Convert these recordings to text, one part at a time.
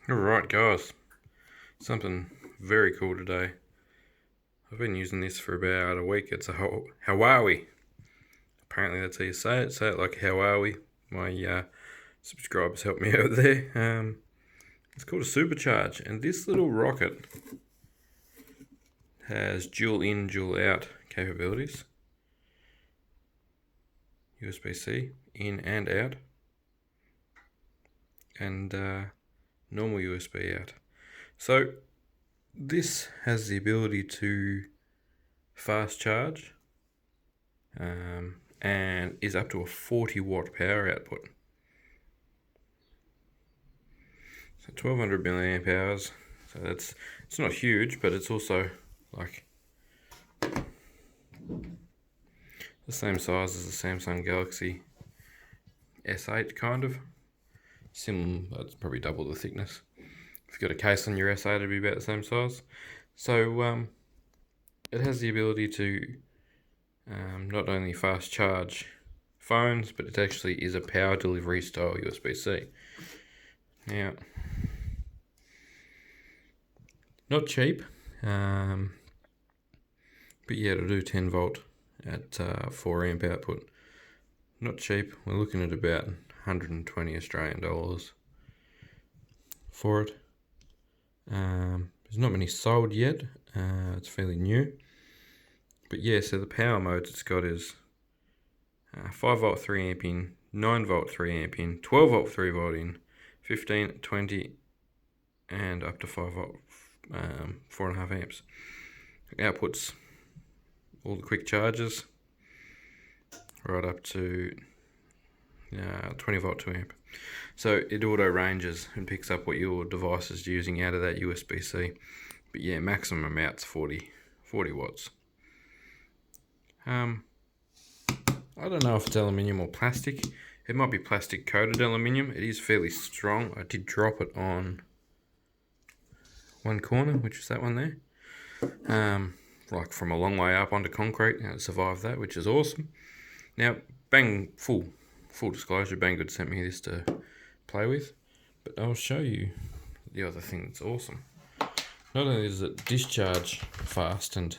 Alright guys, something very cool today. I've been using this for about a week. It's a Huawei. Apparently that's how you say it. Say it like Huawei. My subscribers helped me out there. It's called a SuperCharge, and this little rocket has dual in, dual out capabilities. USB-C, in and out. And normal USB out. So this has the ability to fast charge and is up to a 40 watt power output. So 1200 milliamp hours. So it's not huge, but it's also like the same size as the Samsung Galaxy S8 kind of. That's probably double the thickness. If you've got a case on your S8, it'd be about the same size. So it has the ability to not only fast charge phones, but it actually is a power delivery style USB-C. Now, not cheap, but yeah, it'll do 10 volt at 4 amp output. Not cheap. We're looking at about 120 Australian dollars for it. There's not many sold yet. It's fairly new. But yeah, so the power modes it's got is 5 volt 3 amp in, 9 volt 3 amp in, 12 volt 3 volt in, 15, 20, and up to 5 volt 4.5 amps. Outputs all the quick charges right up to 20 volt 2 amp. So it auto ranges and picks up what your device is using out of that USB-C. But yeah, maximum amount's 40 watts. I don't know if it's aluminium or plastic. It might be plastic coated aluminium. It is fairly strong. I did drop it on one corner, which is that one there. Like from a long way up onto concrete, and it survived that, which is awesome. Now, full disclosure, Banggood sent me this to play with, but I'll show you the other thing that's awesome. Not only is it discharge fast and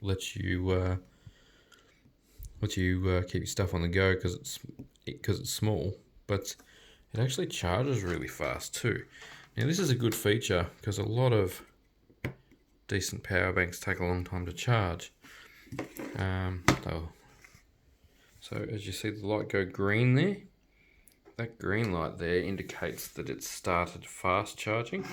lets you keep your stuff on the go because it's small, but it actually charges really fast too. Now this is a good feature because a lot of decent power banks take a long time to charge. So as you see the light go green there, that green light there indicates that it's started fast charging.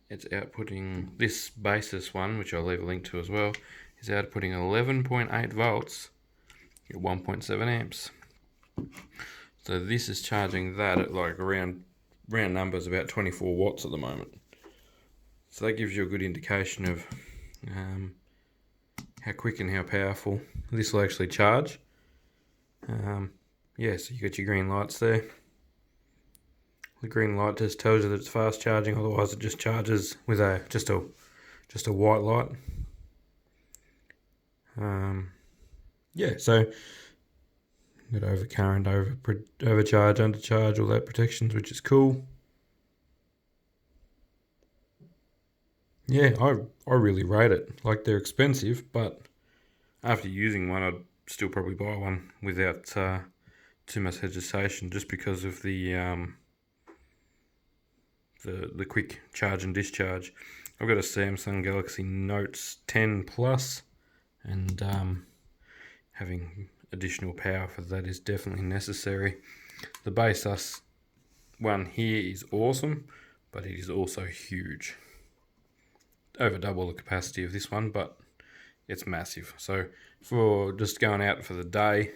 It's outputting, this basis one, which I'll leave a link to as well, is outputting 11.8 volts at 1.7 amps. So this is charging that at like round numbers about 24 watts at the moment. So that gives you a good indication of how quick and how powerful this will actually charge. So you got your green lights there. The green light just tells you that it's fast charging, otherwise it just charges with just a white light. So got overcurrent, overcharge, undercharge, all that protections, which is cool. Yeah, I really rate it. Like, they're expensive, but after using one, I'd still probably buy one without too much hesitation, just because of the quick charge and discharge. I've got a Samsung Galaxy Note 10 Plus, and having additional power for that is definitely necessary. The Basis one here is awesome, but it is also huge. Over double the capacity of this one, but it's massive. So for just going out for the day,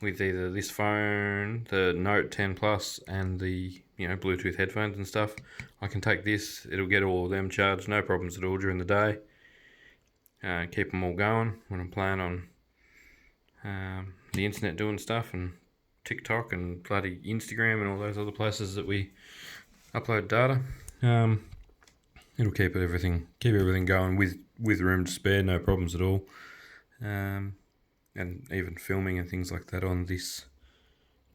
with either this phone, the Note 10 Plus, and the Bluetooth headphones and stuff, I can take this. It'll get all of them charged, no problems at all during the day. Keep them all going when I'm playing on the internet doing stuff, and TikTok and bloody Instagram and all those other places that we upload data. It'll keep everything going with room to spare, no problems at all. and even filming and things like that on this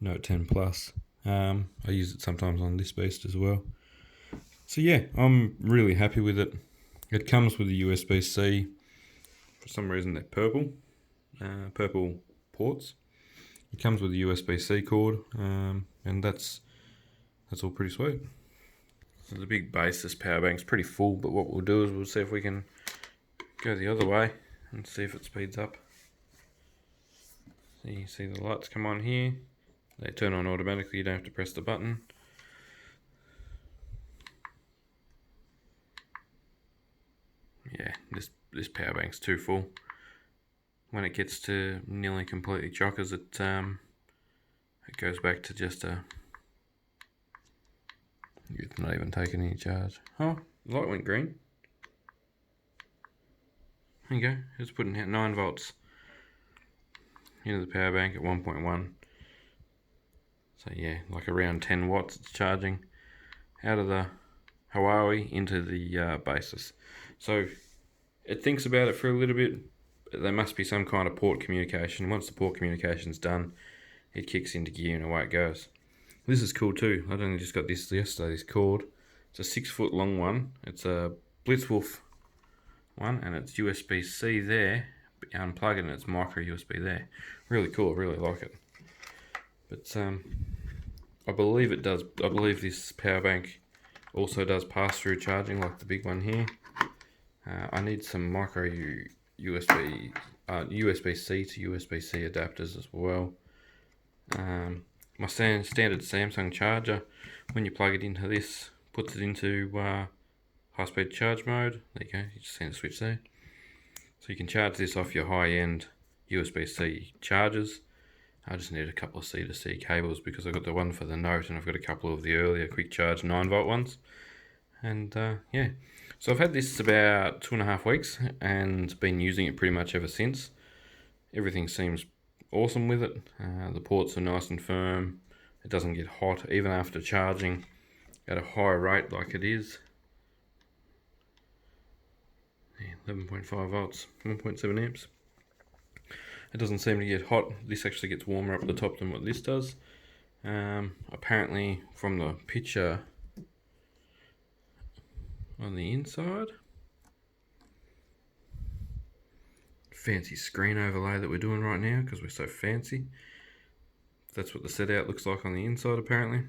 Note 10 Plus. I use it sometimes on this beast as well. So yeah, I'm really happy with it. It comes with a USB-C. For some reason they're purple ports. It comes with a USB-C cord, and that's all pretty sweet. So the big base, this power bank's pretty full, but what we'll do is we'll see if we can go the other way and see if it speeds up. So you see the lights come on here. They turn on automatically, you don't have to press the button. Yeah, this power bank's too full. When it gets to nearly completely chockers, it goes back to just it's not even taking any charge. Oh, the light went green. There you go, it's putting out 9 volts into the power bank at 1.1. So yeah, like around 10 watts it's charging out of the Huawei into the basis. So it thinks about it for a little bit. There must be some kind of port communication. Once the port communication's done, it kicks into gear and away it goes. This is cool too. I only just got this yesterday, this cord. It's a 6 foot long one. It's a Blitzwolf one, and it's USB-C there. But you unplug it and it's micro USB there. Really cool, I really like it. But I believe it does. I believe this power bank also does pass-through charging like the big one here. I need some micro USB, USB-C to USB-C adapters as well. My standard Samsung charger, when you plug it into this, puts it into high-speed charge mode. There you go, you just see the switch there. So you can charge this off your high-end USB-C chargers. I just need a couple of C2C cables because I've got the one for the Note and I've got a couple of the earlier quick charge 9 volt ones. And yeah, so I've had this about 2.5 weeks and been using it pretty much ever since. Everything seems awesome with it. The ports are nice and firm. It doesn't get hot even after charging at a high rate like it is. Yeah, 11.5 volts, 1.7 amps. It doesn't seem to get hot. This actually gets warmer up the top than what this does. Apparently from the picture on the inside, fancy screen overlay that we're doing right now because we're so fancy. That's what the set out looks like on the inside apparently.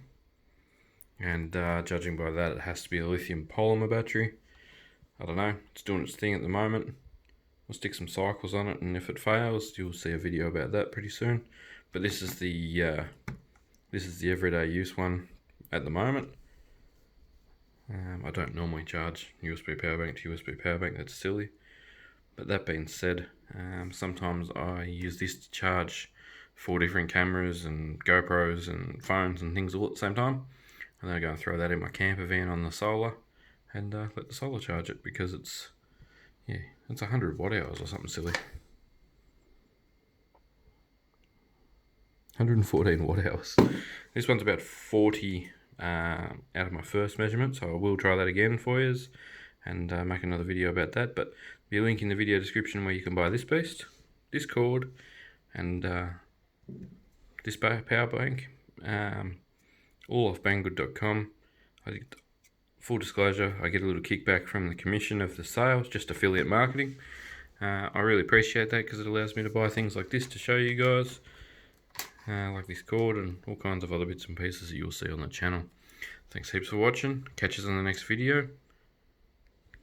And judging by that, it has to be a lithium polymer battery. I don't know, it's doing its thing at the moment. We'll stick some cycles on it, and if it fails, you'll see a video about that pretty soon. But this is the everyday use one at the moment. I don't normally charge USB power bank to USB power bank. That's silly. But that being said, sometimes I use this to charge 4 different cameras and GoPros and phones and things all at the same time. And then I go and throw that in my camper van on the solar and let the solar charge it because it's 100 watt hours or something silly. 114 watt hours. This one's about 40 out of my first measurement, so I will try that again for you and make another video about that. But there'll be a link in the video description where you can buy this beast, this cord, and this power bank, all off banggood.com. I think, full disclosure, I get a little kickback from the commission of the sales, just affiliate marketing. I really appreciate that because it allows me to buy things like this to show you guys, like this cord and all kinds of other bits and pieces that you'll see on the channel. Thanks heaps for watching. Catch us in the next video.